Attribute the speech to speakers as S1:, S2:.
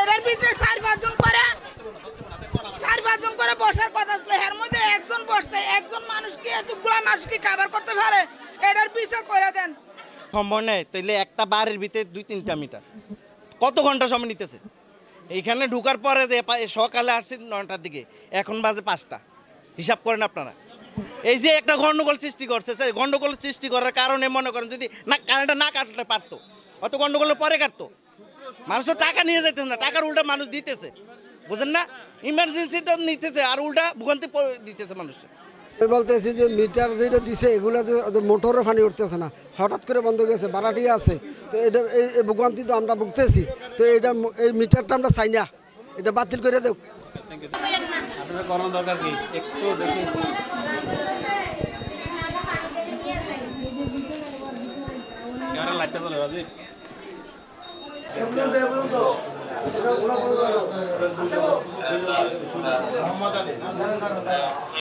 S1: এটার ভিতরে 4-5 জন করে বসার কথা ছিল, এর মধ্যে একজন বসছে, একজন মানুষ কি এতগুলো মানুষ কি খাবার করতে পারে? এটার বিচার করে দেন।
S2: সম্ভব নেই, তাইলে একটা বাড়ির ভিতরে 2-3টা মিটার কত ঘন্টা সময় নিতেছে? এইখানে ঢুকার পরে যে সকালে আসছি 9টার দিকে, এখন বাজে 5টা, হিসাব করেন আপনারা। এই যে একটা গন্ডগোল সৃষ্টি করছে, গন্ডগোল সৃষ্টি করার কারণে মনে করেন যদি না কারেন্টটা না কাটলে পারতো, অত গন্ডগোলের পরে কাটতো। মানুষ তো টাকা নিয়ে যেতেছে না, টাকার উল্টা মানুষ দিতেছে, বুঝেন না? ইমার্জেন্সি তো নিতেছে আর উল্টা ভোগান্তি দিতেছে মানুষকে।
S3: আমি বলতেছি যে মিটার যেটা দিছে এগুলো মোটরে পানি উঠতেছে না, হঠাৎ করে বন্ধ হয়ে গেছে, ভাড়াটিয়া আছে, তো এটা এই ভোগান্তি তো আমরা ভুগতেছি। তো এটা এই মিটারটা আমরা চাই না, এটা বাতিল করে দেব।
S4: আপনার করার দরকার কি একটু দেখি। ক্যামেরা লাইটটা চলে রাজীব।